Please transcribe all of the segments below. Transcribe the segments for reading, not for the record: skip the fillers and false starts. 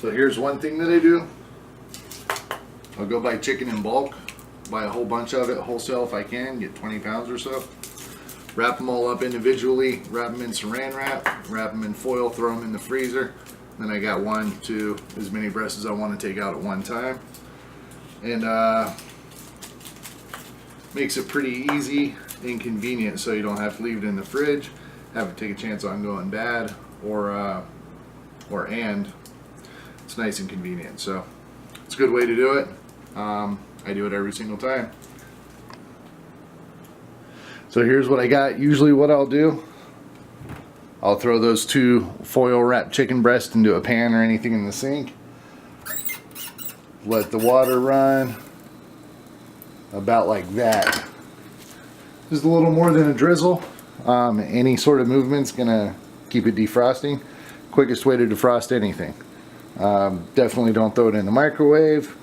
So here's one thing that I do. I'll go buy chicken in bulk, buy a whole bunch of it wholesale if I can, get 20 pounds or so. Wrap them all up individually, wrap them in saran wrap, wrap them in foil, throw them in the freezer. Then I got 1 to as many breasts as I want to take out at one time. And makes it pretty easy and convenient, so you don't have to leave it in the fridge, have to take a chance on going bad, or it's nice and convenient. So it's a good way to do it. I do it every single time. So here's what I got. Usually what I'll do, I'll throw those 2 foil wrapped chicken breasts into a pan or anything in the sink. Let the water run about like that. Just a little more than a drizzle. Any sort of movement's gonna keep it defrosting. Quickest way to defrost anything. Definitely don't throw it in the microwave.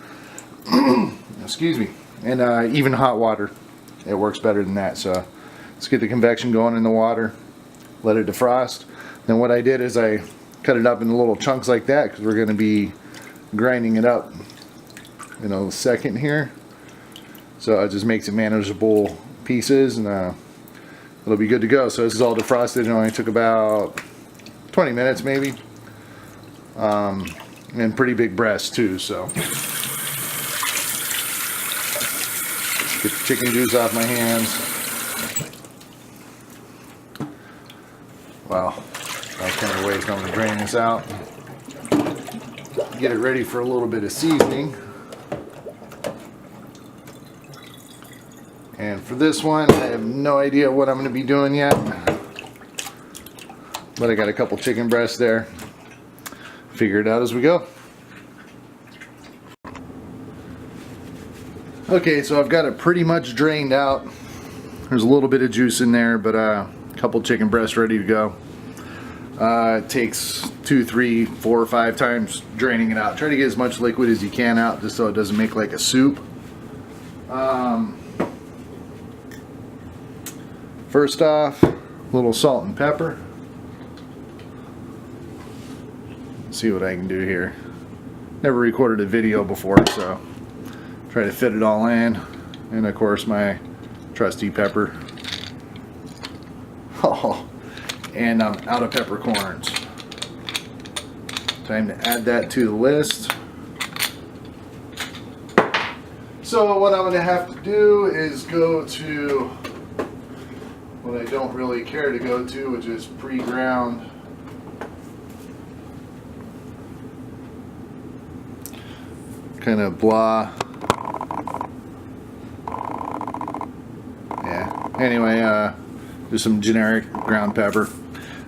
Excuse me. And even hot water, it works better than that. So let's get the convection going in the water, let it defrost. Then what I did is I cut it up into little chunks like that, because we're going to be grinding it up in a second here. So it just makes it manageable pieces, and it'll be good to go. So this is all defrosted. It only took about 20 minutes maybe. And pretty big breasts too, so. Get the chicken juice off my hands. Wow, I'll turn away so I'm going to drain this out. Get it ready for a little bit of seasoning. And for this one, I have no idea what I'm going to be doing yet. But I got a couple chicken breasts there. Figure it out as we go. Okay, so I've got it pretty much drained out. There's a little bit of juice in there, but a couple chicken breasts ready to go. It takes 2, 3, 4, or 5 times draining it out. Try to get as much liquid as you can out, just so it doesn't make like a soup. First off, a little salt and pepper. Let's see what I can do here. Never recorded a video before, so try to fit it all in. And of course my trusty pepper. Oh, and I'm out of peppercorns. Time to add that to the list. So what I'm going to have to do is go to what I don't really care to go to, which is pre-ground kind of blah. Yeah, anyway, just some generic ground pepper.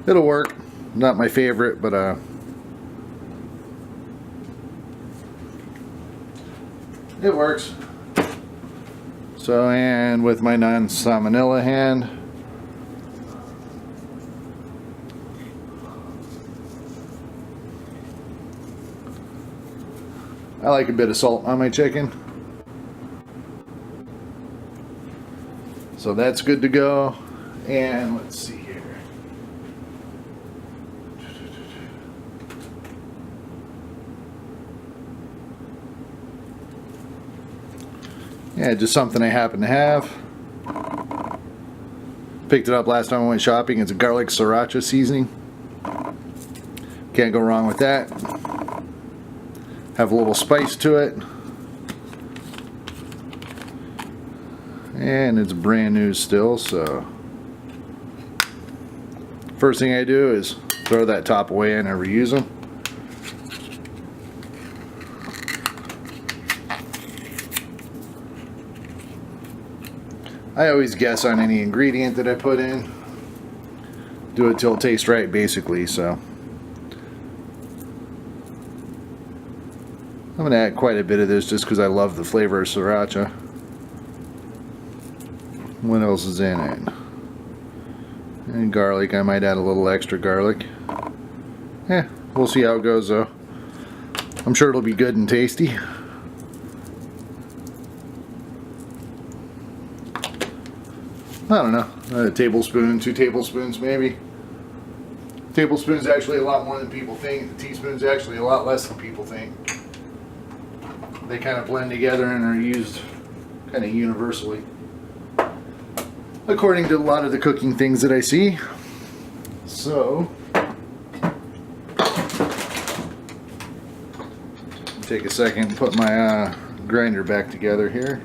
It'll work. Not my favorite, but it works. So, and with my non-salmonella hand, I like a bit of salt on my chicken. So that's good to go. And let's see here. Yeah, just something I happen to have. Picked it up last time I went shopping. It's a garlic sriracha seasoning. Can't go wrong with that. Have a little spice to it. And it's brand new still, so first thing I do is throw that top away. I never use them. I always guess on any ingredient that I put in. Do it till it tastes right, basically, so I'm going to add quite a bit of this just because I love the flavor of sriracha. What else is in it? And garlic. I might add a little extra garlic. We'll see how it goes though. I'm sure it'll be good and tasty. I don't know, a tablespoon, 2 tablespoons maybe. Tablespoon is actually a lot more than people think. The teaspoon is actually a lot less than people think. They kind of blend together and are used kind of universally, according to a lot of the cooking things that I see. So, take a second and put my grinder back together here,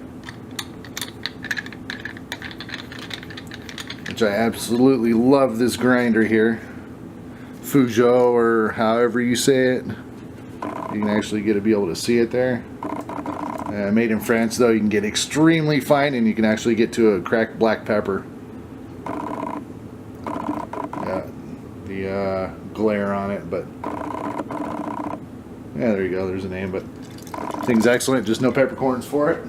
which I absolutely love this grinder here. Fuzhou, or however you say it. You can actually be able to see it there. Made in France, though, you can get extremely fine, and you can actually get to a cracked black pepper. Yeah, the glare on it, but yeah, there you go. There's a name, but thing's excellent. Just no peppercorns for it.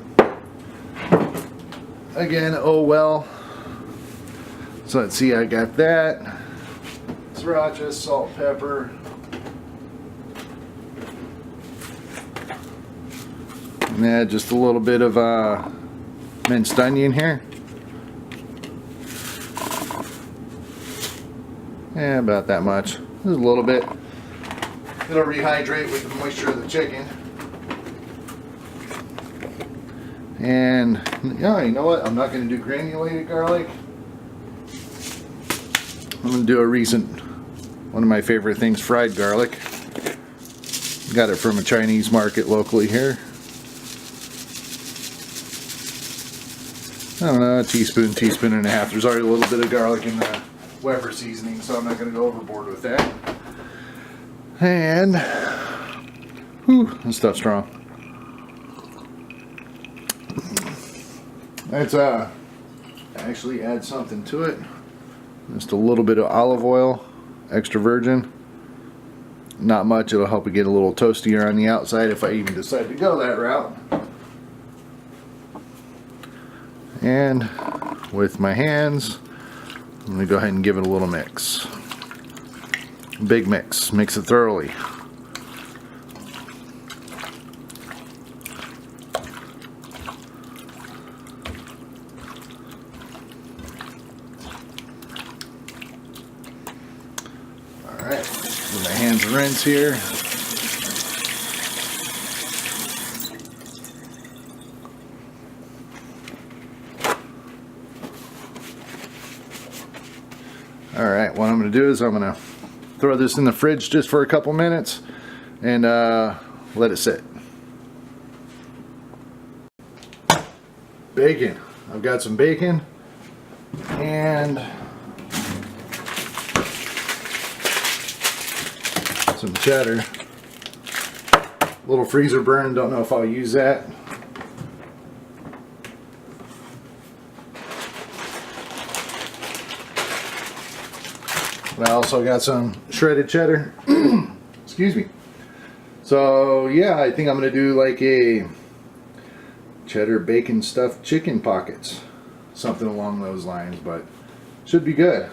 Again, oh well. So let's see. I got that. Sriracha, salt, pepper. And add just a little bit of minced onion here. Yeah, about that much. Just a little bit. It'll rehydrate with the moisture of the chicken. And yeah, you know what? I'm not going to do granulated garlic. I'm going to do one of my favorite things, fried garlic. Got it from a Chinese market locally here. I don't know, a teaspoon, teaspoon and a half. There's already a little bit of garlic in the Weber seasoning, so I'm not going to go overboard with that. And, whew, this stuff's strong. Let's actually add something to it. Just a little bit of olive oil, extra virgin. Not much, it'll help it get a little toastier on the outside if I even decide to go that route. And with my hands, I'm going to go ahead and give it a little mix. Big mix. Mix it thoroughly. Alright, give my hands a rinse here. Alright, what I'm going to do is I'm going to throw this in the fridge just for a couple minutes and let it sit. Bacon. I've got some bacon and some cheddar. Little freezer burn, don't know if I'll use that. But I also got some shredded cheddar. Excuse me. So yeah, I think I'm going to do like a cheddar bacon stuffed chicken pockets. Something along those lines, but should be good.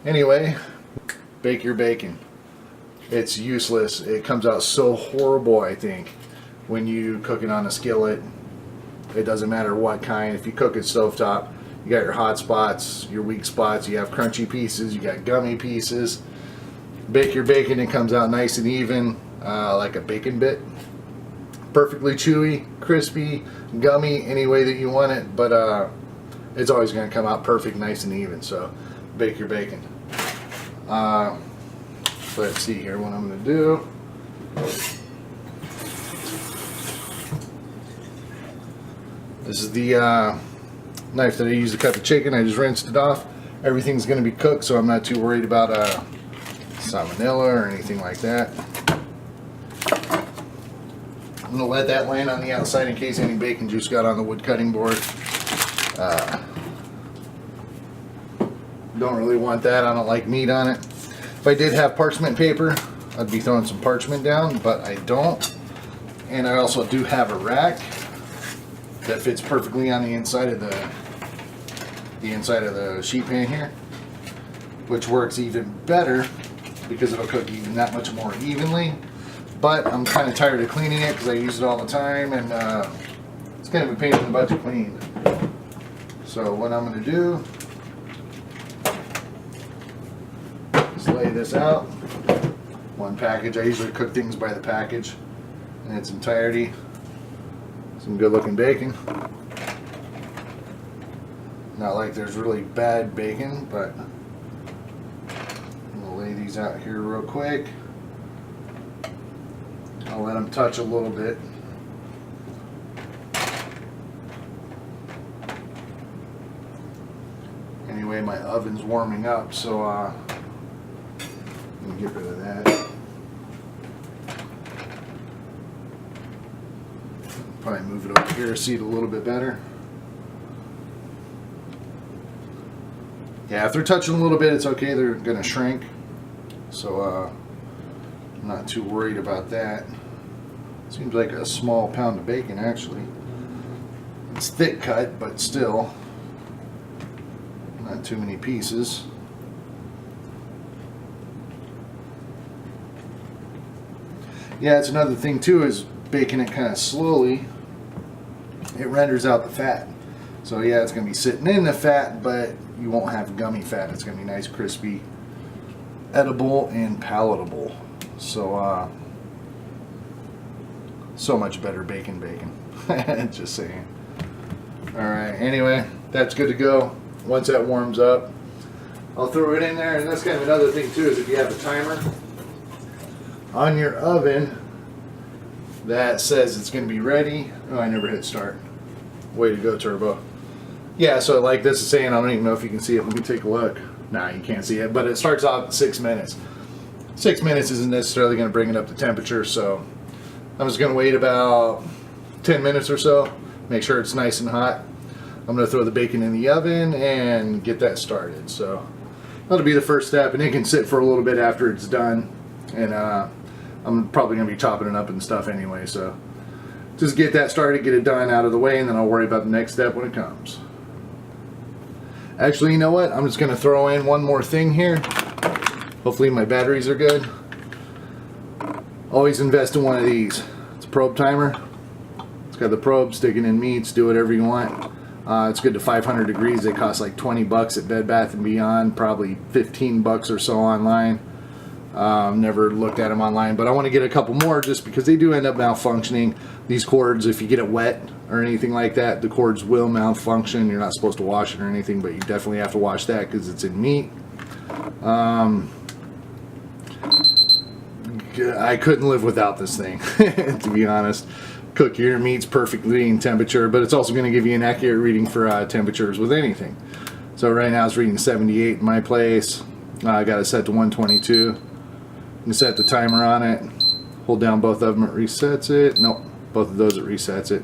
Anyway, bake your bacon. It's useless. It comes out so horrible, I think, when you cook it on a skillet. It doesn't matter what kind. If you cook it stovetop, you got your hot spots, your weak spots, you have crunchy pieces, you got gummy pieces. Bake your bacon, it comes out nice and even, like a bacon bit. Perfectly chewy, crispy, gummy, any way that you want it, but it's always going to come out perfect, nice and even, so bake your bacon. Let's see here what I'm going to do. This is the knife that I use to cut the chicken. I just rinsed it off. Everything's going to be cooked, so I'm not too worried about salmonella or anything like that. I'm going to let that land on the outside in case any bacon juice got on the wood cutting board. Don't really want that. I don't like meat on it. If I did have parchment paper, I'd be throwing some parchment down, but I don't. And I also do have a rack that fits perfectly on the inside of the sheet pan here, which works even better because it'll cook even that much more evenly. But I'm kind of tired of cleaning it because I use it all the time, and it's kind of a pain in the butt to clean. So what I'm going to do lay this out. One package. I usually cook things by the package in its entirety. Some good looking bacon. Not like there's really bad bacon, but I'm gonna lay these out here real quick. I'll let them touch a little bit. Anyway, my oven's warming up, so let me get rid of that. Probably move it over here, see it a little bit better. Yeah, if they're touching a little bit, it's okay. They're gonna shrink, so I'm not too worried about that. Seems like a small pound of bacon, actually. It's thick cut, but still not too many pieces. Yeah, it's another thing too, is baking it kind of slowly. It renders out the fat. So yeah, it's going to be sitting in the fat, but you won't have gummy fat. It's going to be nice, crispy, edible, and palatable. So so much better bacon. Just saying. Alright, anyway, that's good to go. Once that warms up, I'll throw it in there. And that's kind of another thing too, is if you have a timer on your oven that says it's going to be ready. Oh, I never hit start. Way to go, Turbo. Yeah, so like this is saying, I don't even know if you can see it. Let me take a look. Nah, you can't see it, but it starts off at 6 minutes. 6 minutes isn't necessarily going to bring it up to temperature, so I'm just going to wait about 10 minutes or so. Make sure it's nice and hot. I'm going to throw the bacon in the oven and get that started. So that'll be the first step, and it can sit for a little bit after it's done. And I'm probably going to be chopping it up and stuff anyway, so just get that started, get it done out of the way, and then I'll worry about the next step when it comes. Actually, you know what? I'm just going to throw in one more thing here. Hopefully my batteries are good. Always invest in one of these. It's a probe timer. It's got the probe sticking in meats. Do whatever you want. It's good to 500 degrees. They cost like 20 bucks at Bed Bath & Beyond. Probably 15 bucks or so online. Never looked at them online, but I want to get a couple more just because they do end up malfunctioning. These cords, if you get it wet or anything like that, the cords will malfunction. You're not supposed to wash it or anything, but you definitely have to wash that because it's in meat. I couldn't live without this thing, to be honest. Cook your meats perfectly in temperature, but it's also going to give you an accurate reading for temperatures with anything. So right now it's reading 78 in my place. I got it set to 122. You can set the timer on it. Hold down both of them, it resets it. Nope, both of those it resets it.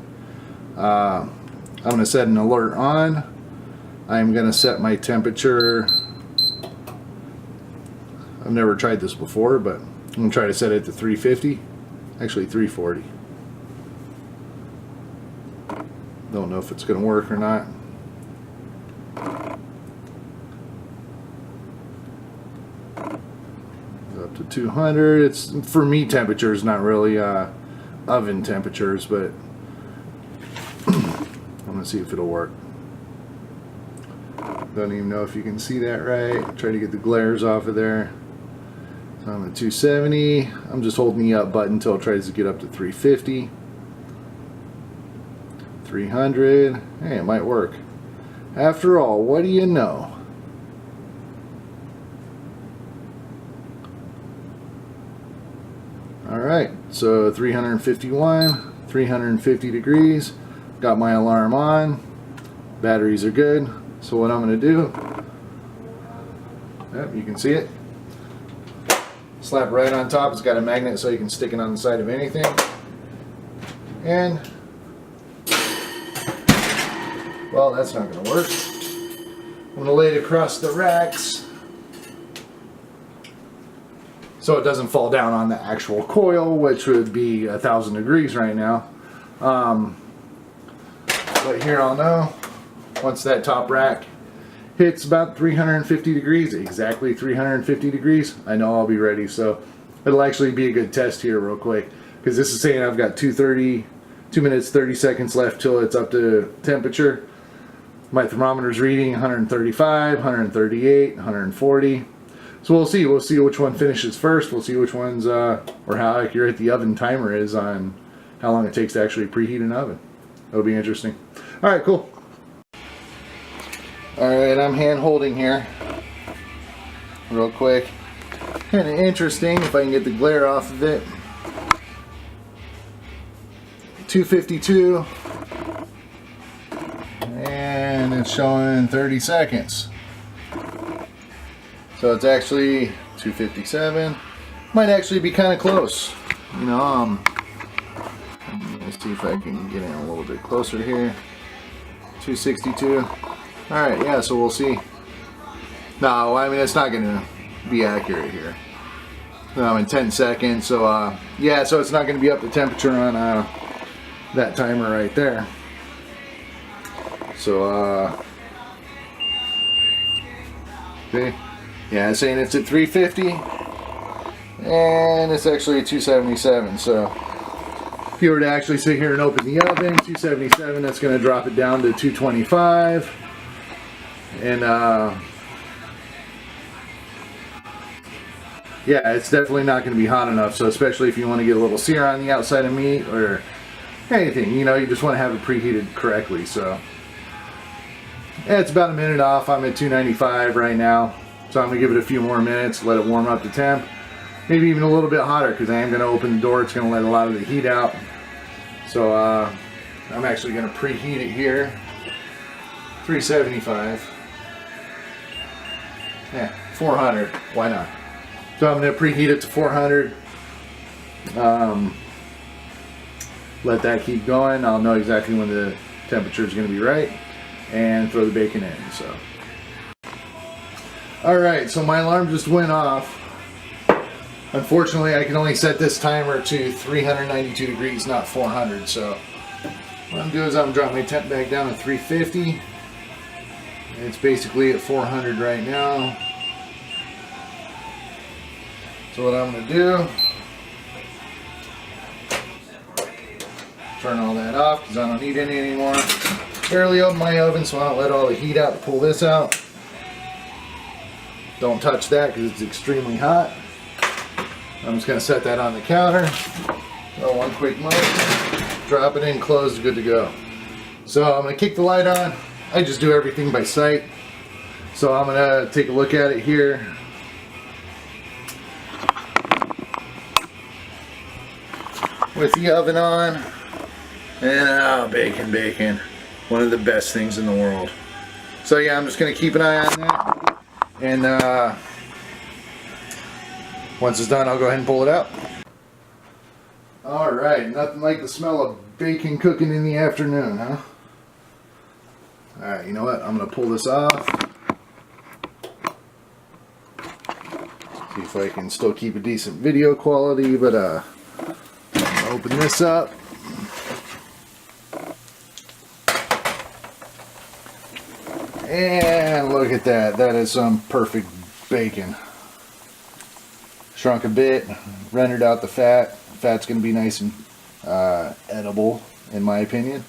I'm going to set an alert on. I'm going to set my temperature. I've never tried this before, but I'm going to try to set it to 350. Actually 340. Don't know if it's going to work or not. Up to 200. It's for meat temperatures, not really oven temperatures, but I'm going to see if it'll work. Don't even know if you can see that right. Try to get the glares off of there. So I'm at 270. I'm just holding the up button until it tries to get up to 350. 300. Hey, it might work. After all, what do you know? Alright, so 351, 350 degrees. Got my alarm on. Batteries are good. So what I'm going to do, yep, you can see it. Slap right on top. It's got a magnet so you can stick it on the side of anything. And, well, that's not going to work. I'm going to lay it across the racks so it doesn't fall down on the actual coil, which would be 1,000 degrees right now. But here I'll know once that top rack hits about 350 degrees, exactly 350 degrees, I know I'll be ready. So it'll actually be a good test here real quick, because this is saying I've got 2 minutes 30 seconds left till it's up to temperature. My thermometer's reading 135, 138, 140. So we'll see. We'll see which one finishes first. We'll see which one's, or how accurate the oven timer is on how long it takes to actually preheat an oven. That'll be interesting. All right, cool. All right, I'm hand holding here real quick. Kind of interesting if I can get the glare off of it. 252. And it's showing 30 seconds. So it's actually 257. Might actually be kind of close. You know, let's see if I can get in a little bit closer here. 262. Alright, yeah, so we'll see. No, I mean, it's not going to be accurate here. In 10 seconds, so yeah, so it's not going to be up to temperature on that timer right there. So, okay. Yeah, it's saying it's at 350, and it's actually at 277. So, if you were to actually sit here and open the oven, 277, that's going to drop it down to 225. And, yeah, it's definitely not going to be hot enough. So, especially if you want to get a little sear on the outside of meat or anything, you know, you just want to have it preheated correctly. So, yeah, it's about a minute off. I'm at 295 right now. So I'm going to give it a few more minutes, let it warm up to temp. Maybe even a little bit hotter, because I am going to open the door. It's going to let a lot of the heat out. So I'm actually going to preheat it here. 375. Yeah, 400. Why not? So I'm going to preheat it to 400. Let that keep going. I'll know exactly when the temperature is going to be right. And throw the bacon in. So. Alright, so my alarm just went off. Unfortunately, I can only set this timer to 392 degrees, not 400. So what I'm doing is I'm dropping my temp back down to 350. It's basically at 400 right now. So what I'm going to do, turn all that off because I don't need any anymore. Barely open my oven, so I don't let all the heat out to pull this out. Don't touch that because it's extremely hot. I'm just going to set that on the counter. Throw one quick move, drop it in, close, good to go. So I'm going to kick the light on. I just do everything by sight. So I'm going to take a look at it here. With the oven on. And oh, bacon, bacon. One of the best things in the world. So yeah, I'm just going to keep an eye on that. And once it's done, I'll go ahead and pull it out. Alright, nothing like the smell of bacon cooking in the afternoon, huh? Alright, you know what? I'm going to pull this off. See if I can still keep a decent video quality, but open this up. And look at that. That is some perfect bacon. Shrunk a bit, rendered out the fat. Fat's going to be nice and edible, in my opinion.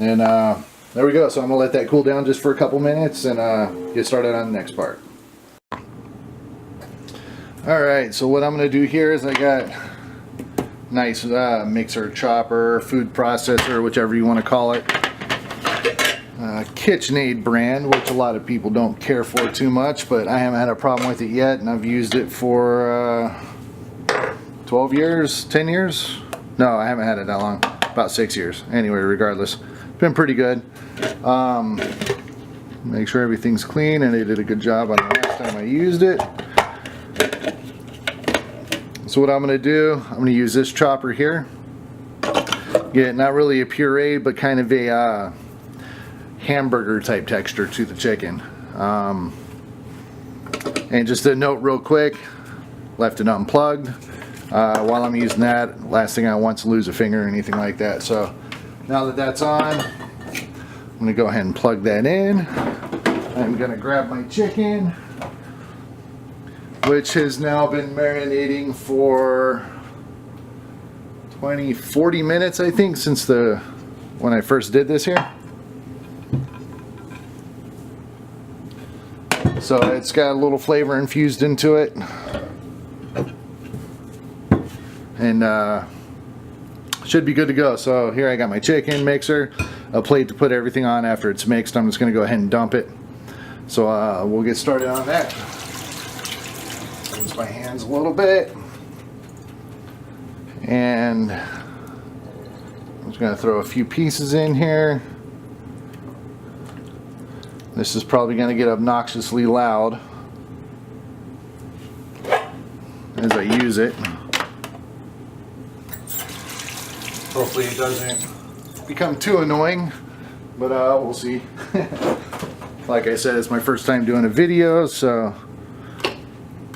And there we go. So I'm going to let that cool down just for a couple minutes and get started on the next part. Alright, so what I'm going to do here is I got nice mixer, chopper, food processor, whichever you want to call it. KitchenAid brand, which a lot of people don't care for too much, but I haven't had a problem with it yet, and I've used it for 12 years, 10 years? No, I haven't had it that long, about 6 years. Anyway, regardless, been pretty good. Make sure everything's clean, and they did a good job on the last time I used it. So what I'm going to do, I'm going to use this chopper here. Get not really a puree, but kind of a hamburger type texture to the chicken. And just a note real quick, left it unplugged. While I'm using that, last thing I want to lose a finger or anything like that. So now that that's on, I'm going to go ahead and plug that in. I'm going to grab my chicken, which has now been marinating for 40 minutes, I think, since when I first did this here. So it's got a little flavor infused into it. And should be good to go. So here I got my chicken mixer, a plate to put everything on after it's mixed. I'm just going to go ahead and dump it. So we'll get started on that. Rinse my hands a little bit. And I'm just going to throw a few pieces in here. This is probably going to get obnoxiously loud as I use it. Hopefully it doesn't become too annoying, but we'll see. Like I said, it's my first time doing a video, so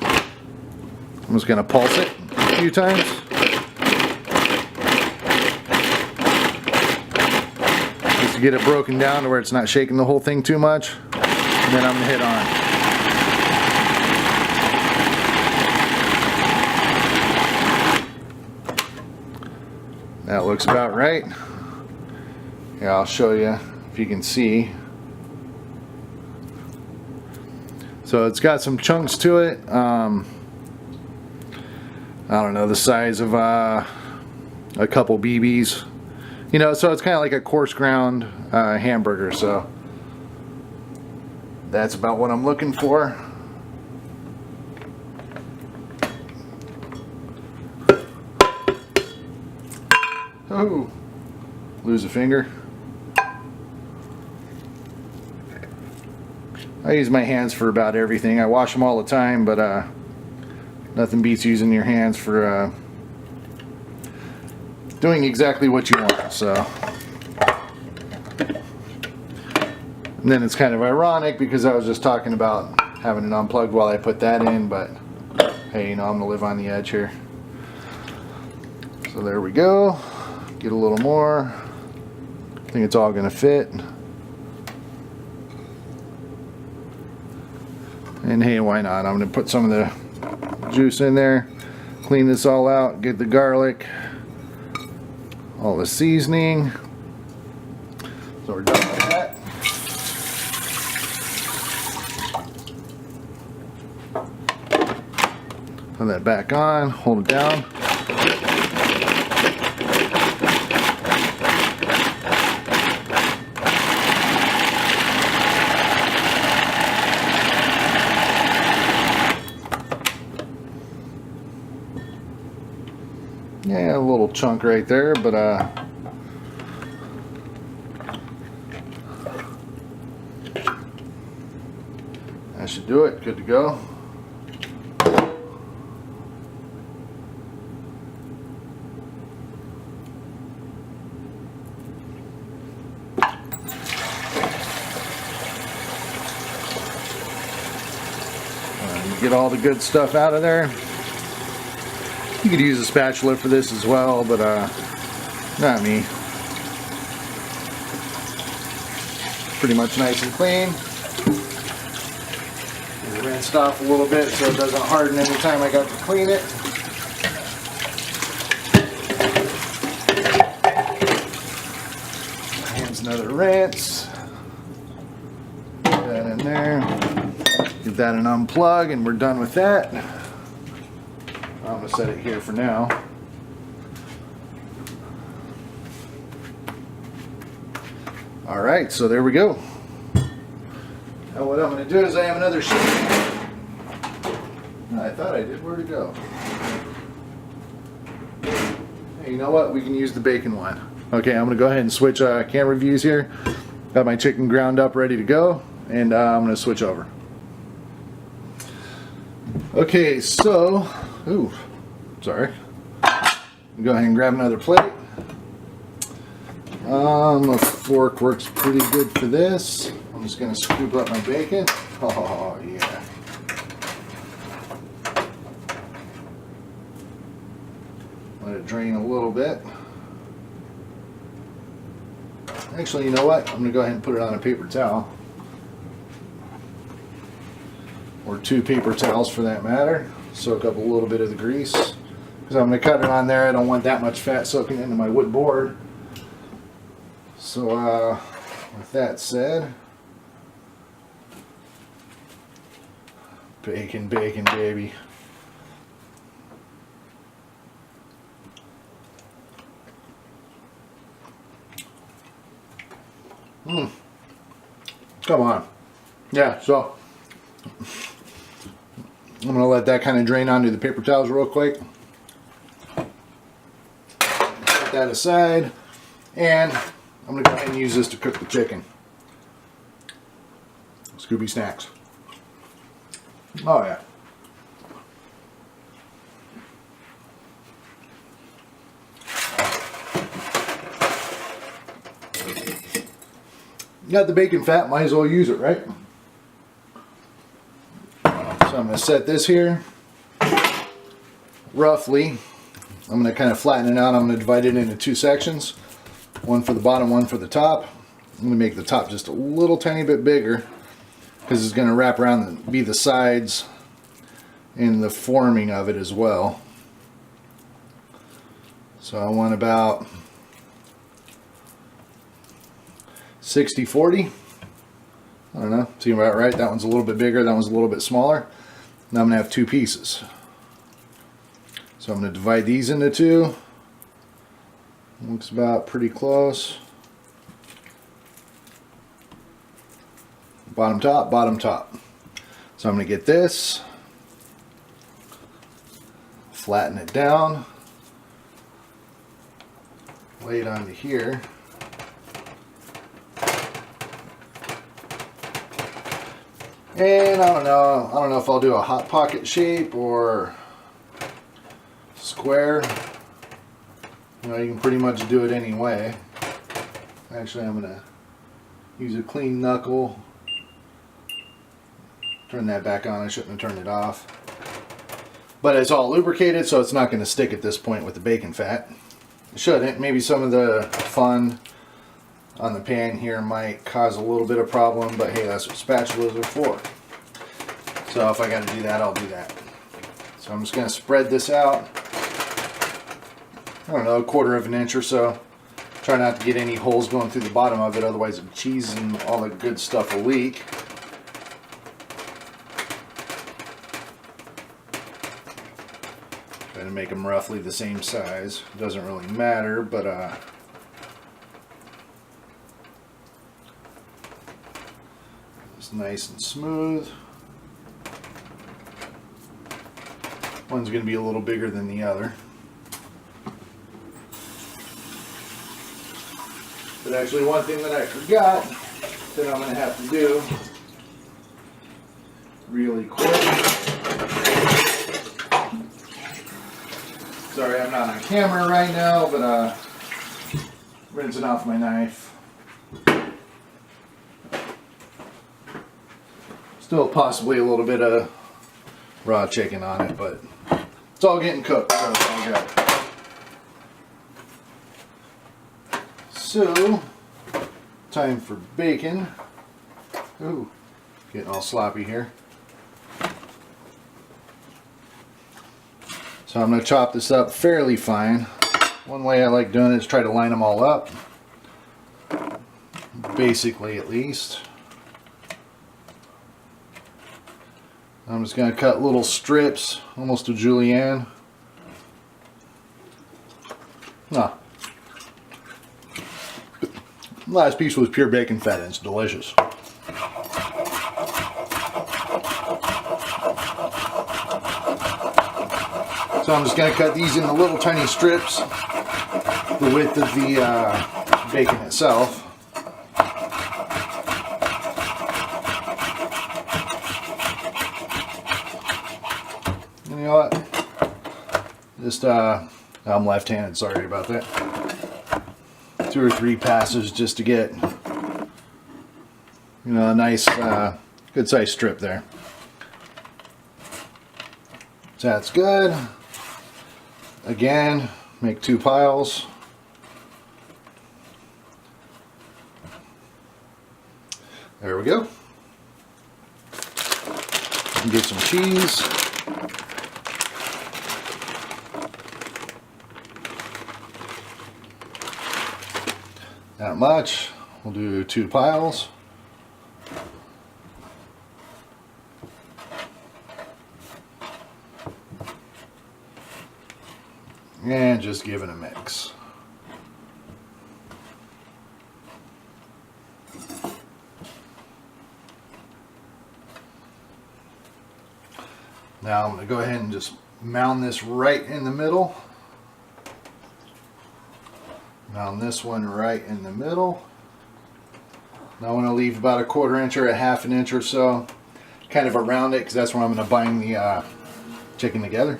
I'm just going to pulse it a few times. Just to get it broken down to where it's not shaking the whole thing too much. And then I'm going to hit on. That looks about right. Yeah, I'll show you if you can see. So it's got some chunks to it. I don't know, the size of a couple BBs. You know, so it's kind of like a coarse ground hamburger. So that's about what I'm looking for. Oh, lose a finger. I use my hands for about everything. I wash them all the time, but nothing beats using your hands for doing exactly what you want. So, and then it's kind of ironic because I was just talking about having it unplugged while I put that in, but hey, you know, I'm gonna live on the edge here. So there we go. Get a little more. I think it's all gonna fit. And hey, why not? I'm gonna put some of the juice in there, clean this all out, get the garlic, all the seasoning. So we're done with that. Put that back on, hold it down. Yeah, a little chunk right there, but that should do it. Good to go. Get all the good stuff out of there. You could use a spatula for this as well, but not me. Pretty much nice and clean. Get it rinsed off a little bit so it doesn't harden any time I got to clean it. Hands another rinse. Put that in there. Give that an unplug and we're done with that. I'm going to set it here for now. Alright, so there we go. Now what I'm going to do is I have another sheet. I thought I did. Where'd it go? Hey, you know what? We can use the bacon one. Okay, I'm going to go ahead and switch camera views here. Got my chicken ground up ready to go. And I'm going to switch over. Okay, so... Ooh, sorry. Go ahead and grab another plate. A fork works pretty good for this. I'm just going to scoop up my bacon. Oh, yeah. Let it drain a little bit. Actually, you know what? I'm going to go ahead and put it on a paper towel. Or 2 paper towels for that matter. Soak up a little bit of the grease. Because I'm going to cut it on there. I don't want that much fat soaking into my wood board. So with that said, Bacon, bacon, baby. Come on. Yeah, so I'm going to let that kind of drain onto the paper towels real quick. Set that aside. And I'm going to go ahead and use this to cook the chicken. Scooby Snacks. Oh yeah. You got the bacon fat, might as well use it, right? So I'm going to set this here roughly. I'm going to kind of flatten it out. I'm going to divide it into two sections. One for the bottom, one for the top. I'm going to make the top just a little tiny bit bigger because it's going to wrap around and be the sides and the forming of it as well. So I want about 60-40. I don't know, seems about right. That one's a little bit bigger, that one's a little bit smaller. Now I'm going to have two pieces. So I'm going to divide these into two. Looks about pretty close. Bottom top, bottom top. So I'm going to get this, flatten it down, lay it onto here. And I don't know if I'll do a hot pocket shape or square. You know, you can pretty much do it any way. Actually, I'm going to use a clean knuckle. Turn that back on. I shouldn't have turned it off. But it's all lubricated, so it's not going to stick at this point with the bacon fat. It shouldn't. Maybe some of the fun on the pan here might cause a little bit of problem, but hey, that's what spatulas are for. So if I got to do that, I'll do that. So I'm just going to spread this out, I don't know, 1/4 of an inch or so. Try not to get any holes going through the bottom of it, otherwise the cheese and all the good stuff will leak. Try to make them roughly the same size. It doesn't really matter, but it's nice and smooth. One's going to be a little bigger than the other. But actually, one thing that I forgot that I'm going to have to do really quick. Sorry, I'm not on camera right now, but rinsing off my knife. Still possibly a little bit of raw chicken on it, but it's all getting cooked, so it's all good. So, time for bacon. Ooh, getting all sloppy here. So I'm going to chop this up fairly fine. One way I like doing it is try to line them all up. Basically, at least. I'm just going to cut little strips, almost a julienne. Ah. Last piece was pure bacon fat and it's delicious. So I'm just going to cut these into little tiny strips, the width of the bacon itself. And you know what? Just, I'm left-handed, sorry about that. 2 or 3 passes just to get, you know, a nice, good sized strip there. So that's good. Again, make 2 piles. There we go. And get some cheese. Not much. We'll do 2 piles. and just give it a mix. Now I'm going to go ahead and just mound this right in the middle. Mound this one right in the middle. Now I'm going to leave about a 1/4 inch or a 1/2 inch or so kind of around it, because that's where I'm going to bind the chicken together.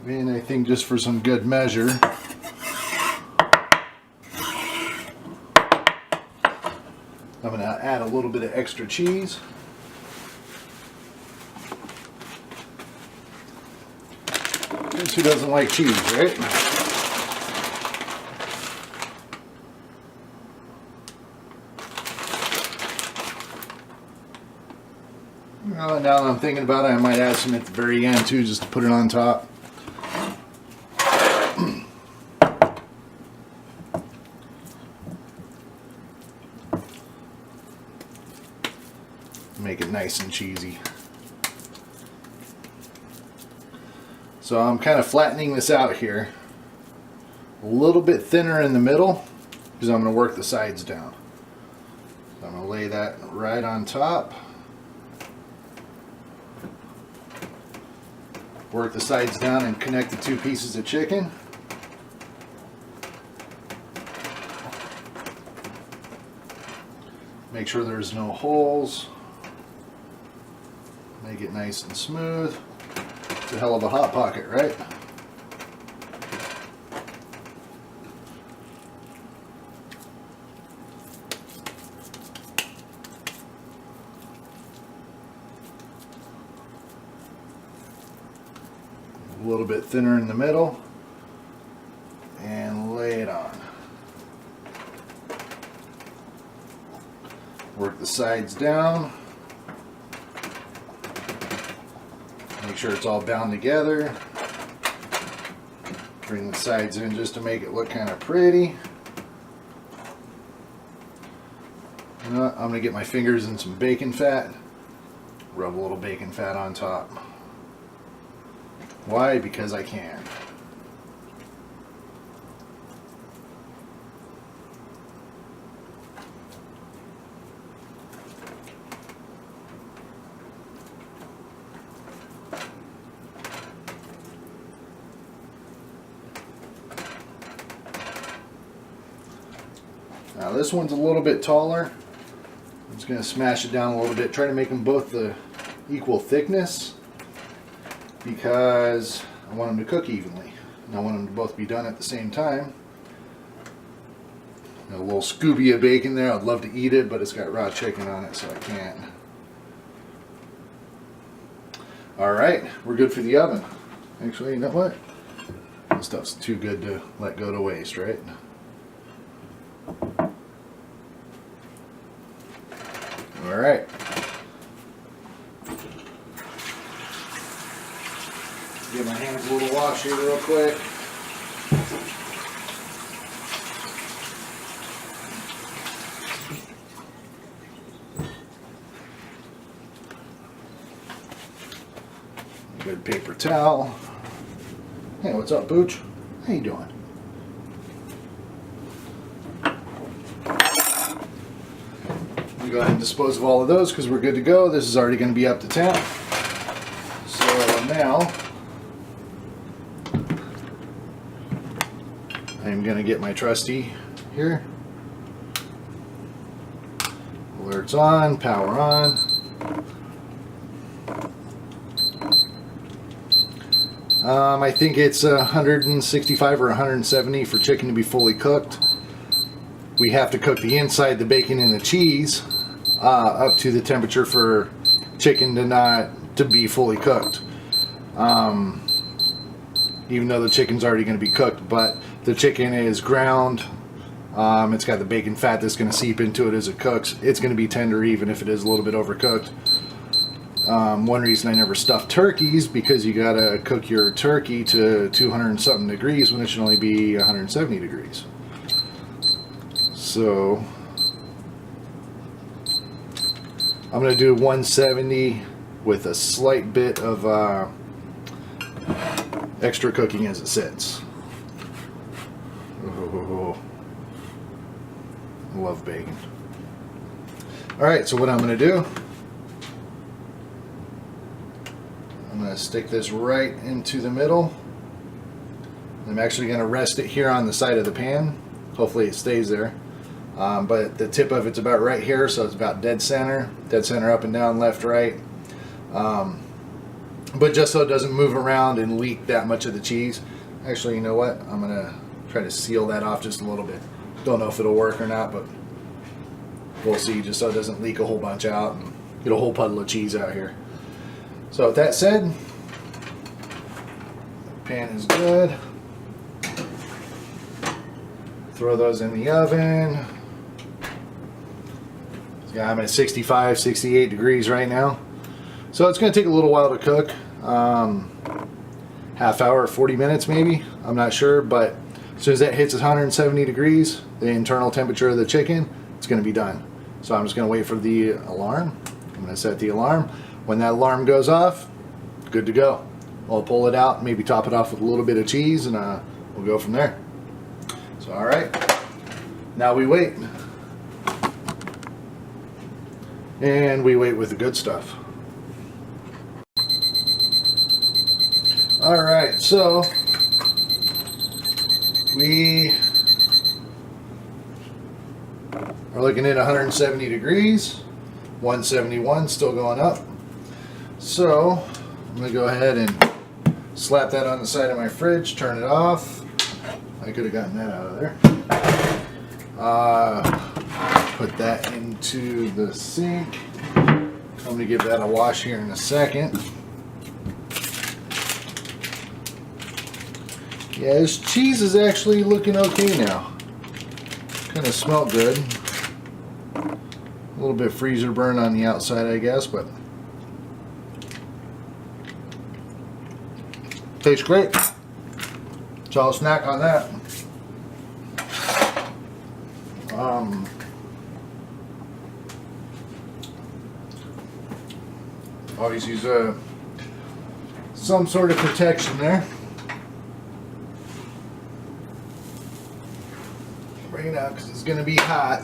And I think just for some good measure, I'm going to add a little bit of extra cheese. Who doesn't like cheese, right? Well, now that I'm thinking about it, I might add some at the very end too, just to put it on top. Make it nice and cheesy. So I'm kind of flattening this out here. A little bit thinner in the middle, because I'm going to work the sides down. So I'm going to lay that right on top. Work the sides down and connect the 2 pieces of chicken. Make sure there's no holes. Make it nice and smooth. It's a hell of a hot pocket, right? A little bit thinner in the middle, and lay it on. Work the sides down. Make sure it's all bound together. Bring the sides in just to make it look kind of pretty. You know what? I'm going to get my fingers in some bacon fat. Rub a little bacon fat on top. Why? Because I can. Now this one's a little bit taller. I'm just going to smash it down a little bit, try to make them both the equal thickness, because I want them to cook evenly. And I want them to both be done at the same time. A little Scooby of bacon there. I'd love to eat it, but it's got raw chicken on it, so I can't. Alright, we're good for the oven. Actually, you know what? This stuff's too good to let go to waste, right? Alright. Give my hands a little wash here real quick. Good paper towel. Hey, what's up, Booch? How you doing? Go ahead and dispose of all of those because we're good to go. This is already going to be up to temp. So now I'm going to get my trusty here. Alerts on, power on. I think it's 165 or 170 for chicken to be fully cooked. We have to cook the inside, the bacon, and the cheese up to the temperature for chicken to be fully cooked. Even though the chicken's already going to be cooked, but the chicken is ground. It's got the bacon fat that's going to seep into it as it cooks. It's going to be tender even if it is a little bit overcooked. One reason I never stuff turkeys, because you got to cook your turkey to 200 and something degrees when it should only be 170 degrees. So I'm going to do 170 with a slight bit of extra cooking as it sits. Oh, love bacon. Alright, so what I'm going to do, I'm going to stick this right into the middle. I'm actually going to rest it here on the side of the pan. Hopefully it stays there. But the tip of it's about right here, so it's about dead center up and down, left, right. But just so it doesn't move around and leak that much of the cheese. Actually, you know what? I'm going to try to seal that off just a little bit. Don't know if it'll work or not, but we'll see, just so it doesn't leak a whole bunch out and get a whole puddle of cheese out here. So with that said, the pan is good. Throw those in the oven. Yeah, I'm at 65, 68 degrees right now. So it's going to take a little while to cook. Half hour, 40 minutes maybe. I'm not sure, but as soon as that hits 170 degrees, the internal temperature of the chicken, it's going to be done. So I'm just going to wait for the alarm. I'm going to set the alarm. When that alarm goes off, good to go. I'll pull it out, maybe top it off with a little bit of cheese, and we'll go from there. So, all right. Now we wait. And we wait with the good stuff. All right, so we are looking at 170 degrees, 171 still going up. So I'm gonna go ahead and slap that on the side of my fridge, turn it off. I could have gotten that out of there. Put that into the sink. I'm gonna give that a wash here in a second. Yeah, this cheese is actually looking okay now. Kind of smelled good. A little bit freezer burn on the outside, I guess, but tastes great. So I'll snack on that. Always use some sort of protection there. Bring it out because it's going to be hot.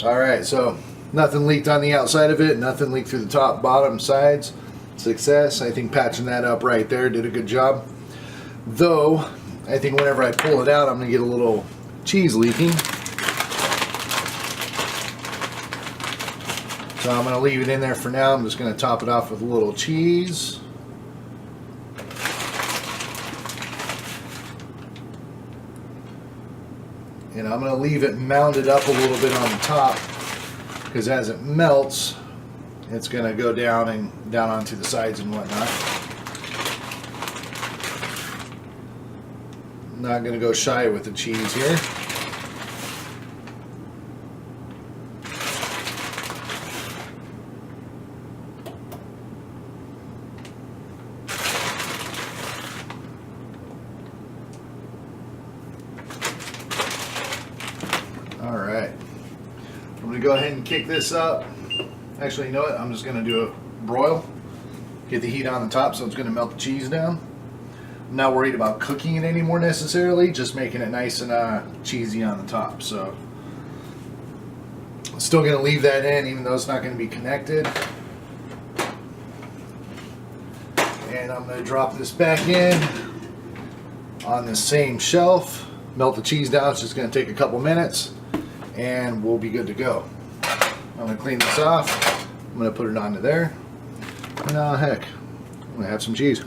Alright, so nothing leaked on the outside of it, nothing leaked through the top, bottom, sides. Success. I think patching that up right there did a good job. Though, I think whenever I pull it out, I'm going to get a little cheese leaking. So I'm going to leave it in there for now. I'm just going to top it off with a little cheese. And I'm going to leave it mounded up a little bit on the top, because as it melts, it's going to go down onto the sides and whatnot. Not going to go shy with the cheese here. Alright, I'm going to go ahead and kick this up. Actually, you know what? I'm just going to do a broil. Get the heat on the top so it's going to melt the cheese down. I'm not worried about cooking it anymore necessarily, just making it nice and cheesy on the top. So I'm still going to leave that in even though it's not going to be connected. And I'm going to drop this back in on the same shelf. Melt the cheese down. It's just going to take a couple minutes and we'll be good to go. I'm going to clean this off. I'm going to put it onto there. And heck, I'm going to have some cheese.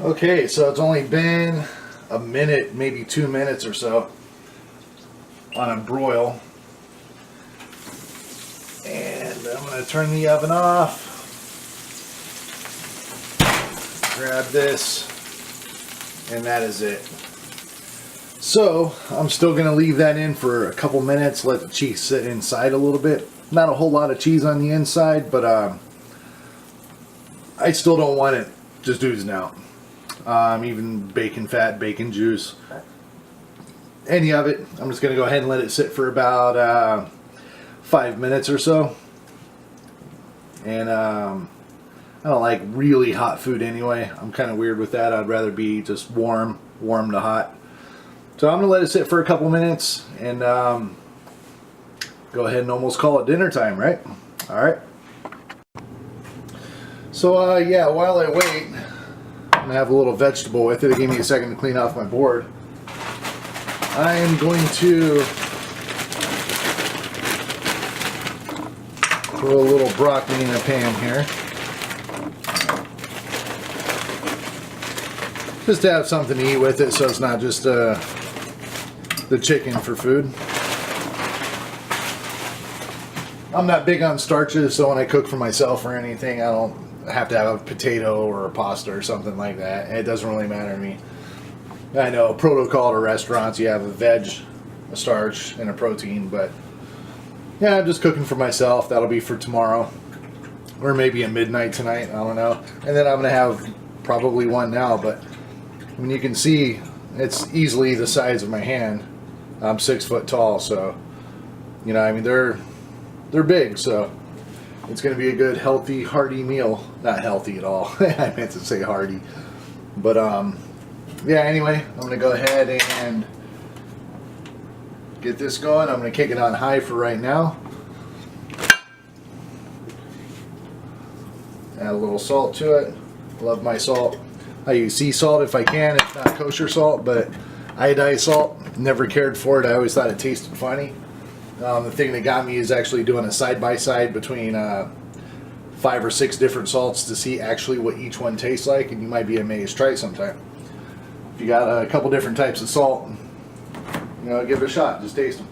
Okay, so it's only been a minute, maybe 2 minutes or so on a broil. And I'm going to turn the oven off. Grab this. And that is it. So I'm still going to leave that in for a couple minutes, let the cheese sit inside a little bit. Not a whole lot of cheese on the inside, but I still don't want it just oozing out. even bacon fat, bacon juice, any of it. I'm just going to go ahead and let it sit for about 5 minutes or so. And I don't like really hot food anyway. I'm kind of weird with that. I'd rather be just warm to hot. So I'm going to let it sit for a couple minutes and go ahead and almost call it dinner time, right? All right. So yeah, while I wait, I'm going to have a little vegetable with it. It gave me a second to clean off my board. I am going to throw a little broccoli in a pan here. Just to have something to eat with it so it's not just the chicken for food. I'm not big on starches, so when I cook for myself or anything, I don't have to have a potato or a pasta or something like that. It doesn't really matter to me. I know protocol to restaurants, you have a veg, a starch, and a protein, but yeah, I'm just cooking for myself. That'll be for tomorrow, or maybe at midnight tonight, I don't know. And then I'm going to have probably one now, but I mean, you can see it's easily the size of my hand. I'm 6 foot tall, so, you know, I mean, they're big, so it's going to be a good, healthy, hearty meal. Not healthy at all. I meant to say hearty. But, yeah, anyway, I'm going to go ahead and get this going. I'm going to kick it on high for right now. Add a little salt to it. Love my salt. I use sea salt if I can. It's not kosher salt, but iodized salt, never cared for it. I always thought it tasted funny. The thing that got me is actually doing a side-by-side between 5 or 6 different salts to see actually what each one tastes like, and you might be amazed. Try it sometime. If you got a couple different types of salt, you know, give it a shot. Just taste them.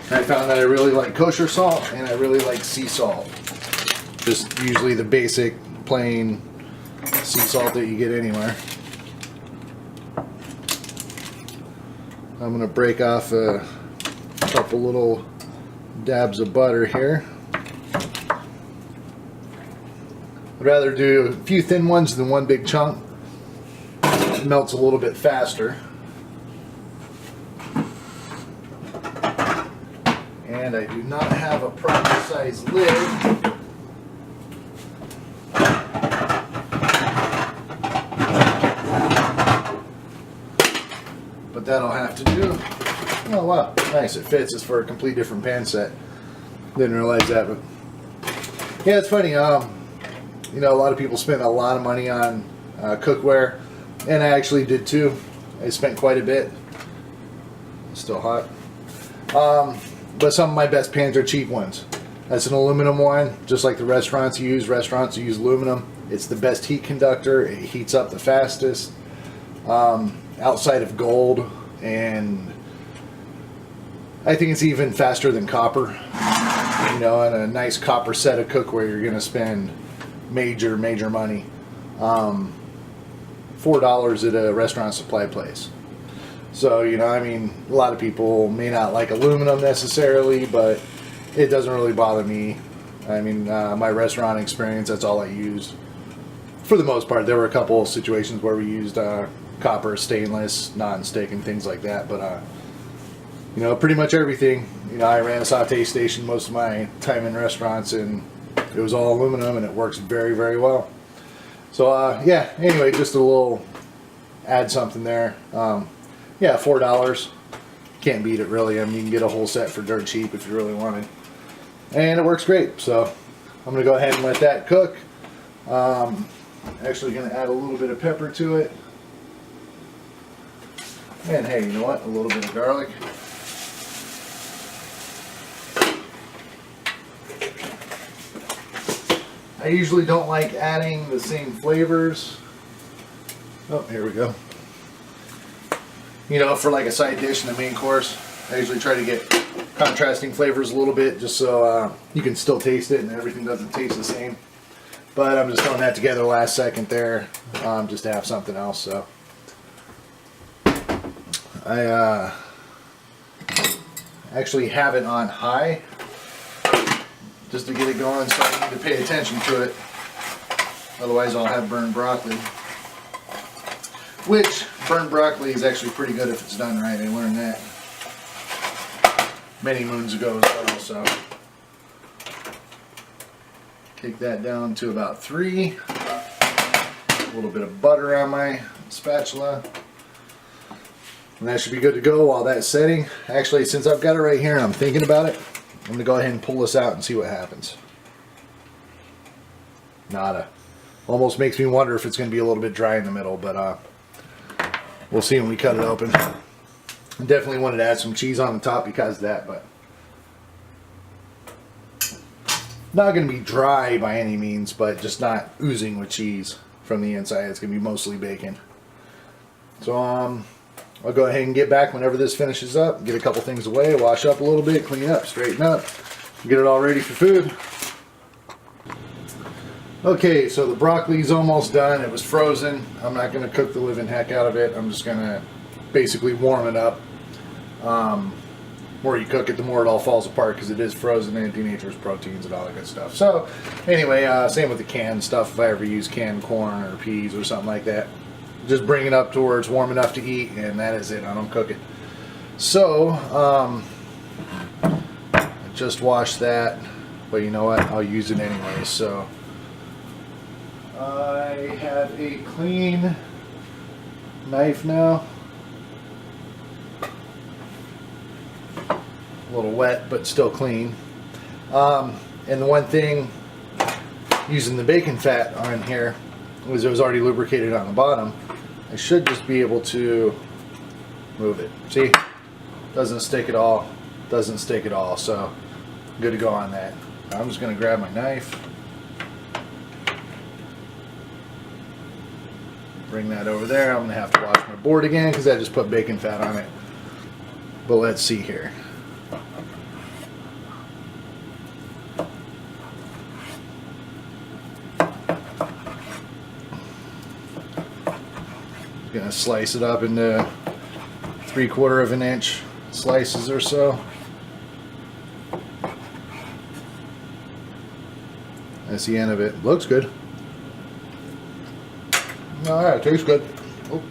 I found that I really like kosher salt, and I really like sea salt. Just usually the basic, plain sea salt that you get anywhere. I'm going to break off a couple little dabs of butter here. I'd rather do a few thin ones than one big chunk. It melts a little bit faster. And I do not have a proper size lid. But that'll have to do. Oh wow, nice, it fits. It's for a complete different pan set. Didn't realize that, but yeah, it's funny. You know, a lot of people spend a lot of money on cookware, and I actually did too. I spent quite a bit. It's still hot. But some of my best pans are cheap ones. That's an aluminum one, just like the restaurants use. Restaurants use aluminum. It's the best heat conductor. It heats up the fastest. Outside of gold, and I think it's even faster than copper. You know, and a nice copper set of cookware, you're going to spend major money. $4 at a restaurant supply place. So, you know, I mean, a lot of people may not like aluminum necessarily, but it doesn't really bother me. I mean, my restaurant experience, that's all I used. For the most part, there were a couple of situations where we used copper, stainless, non-stick, and things like that. But, you know, pretty much everything. You know, I ran a saute station most of my time in restaurants, and it was all aluminum, and it works very well. So, yeah, anyway, just a little, add something there. Yeah, $4. Can't beat it, really. I mean, you can get a whole set for dirt cheap if you really wanted. And it works great. So, I'm going to go ahead and let that cook. Actually going to add a little bit of pepper to it. And hey, you know what? A little bit of garlic. I usually don't like adding the same flavors. Oh, here we go. You know, for like a side dish and a main course, I usually try to get contrasting flavors a little bit just so you can still taste it and everything doesn't taste the same. But I'm just throwing that together last second there, just to have something else. So I actually have it on high just to get it going, so I need to pay attention to it. Otherwise I'll have burnt broccoli. Which, burnt broccoli is actually pretty good if it's done right. I learned that many moons ago as well, so. Take that down to about 3. A little bit of butter on my spatula. And that should be good to go while that's setting. Actually, since I've got it right here and I'm thinking about it, I'm going to go ahead and pull this out and see what happens. Nada. Almost makes me wonder if it's going to be a little bit dry in the middle, but we'll see when we cut it open. I definitely wanted to add some cheese on the top because of that, but not going to be dry by any means, but just not oozing with cheese from the inside. It's going to be mostly bacon. So I'll go ahead and get back whenever this finishes up, get a couple things away, wash up a little bit, clean up, straighten up, get it all ready for food. Okay, so the broccoli's almost done. It was frozen. I'm not going to cook the living heck out of it. I'm just going to basically warm it up. The more you cook it, the more it all falls apart because it is frozen and it denatures proteins and all that good stuff. So anyway, same with the canned stuff. If I ever use canned corn or peas or something like that, just bring it up to where it's warm enough to eat, and that is it. I don't cook it. So I just washed that, but you know what? I'll use it anyway. So I have a clean knife now. A little wet, but still clean. And the one thing using the bacon fat on here was it was already lubricated on the bottom. I should just be able to move it. See? Doesn't stick at all. Doesn't stick at all. So good to go on that. I'm just going to grab my knife. Bring that over there. I'm going to have to wash my board again because I just put bacon fat on it. But let's see here. Gonna slice it up into 3/4 of an inch slices or so. That's the end of it. Looks good. Alright, tastes good. Oh.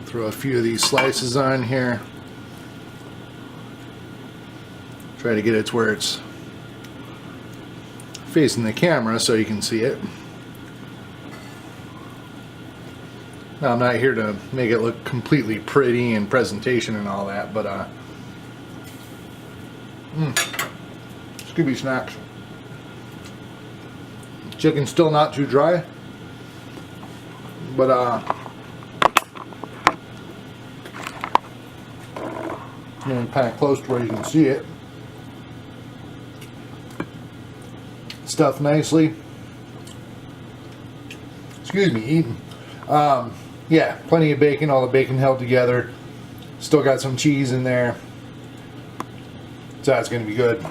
Throw a few of these slices on here. Try to get it to where it's facing the camera so you can see it. Now, I'm not here to make it look completely pretty and presentation and all that, but Scooby snacks. Chicken's still not too dry, but kind of close to where you can see it. Stuffed nicely. Excuse me, eating. Yeah, plenty of bacon. All the bacon held together. Still got some cheese in there. So that's going to be good.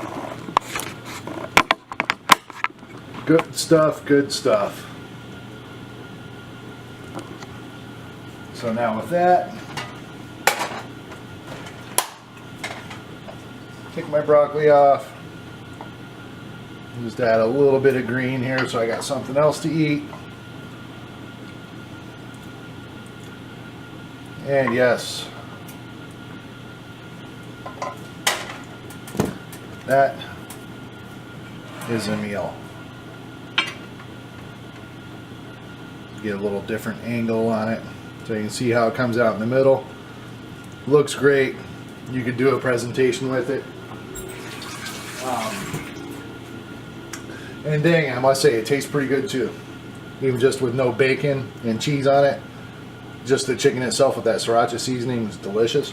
Good stuff, good stuff. So now with that, take my broccoli off. Just add a little bit of green here so I got something else to eat. And yes, that is a meal. Get a little different angle on it so you can see how it comes out in the middle. Looks great. You could do a presentation with it. And dang, I must say it tastes pretty good too. Even just with no bacon and cheese on it. Just the chicken itself with that Siriacha seasoning is delicious.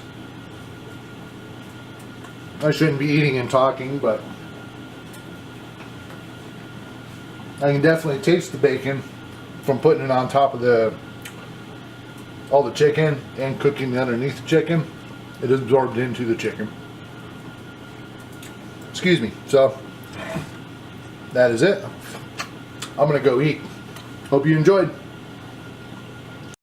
I shouldn't be eating and talking, but I can definitely taste the bacon from putting it on top of all the chicken and cooking underneath the chicken. It is absorbed into the chicken. Excuse me. So that is it. I'm gonna go eat. Hope you enjoyed.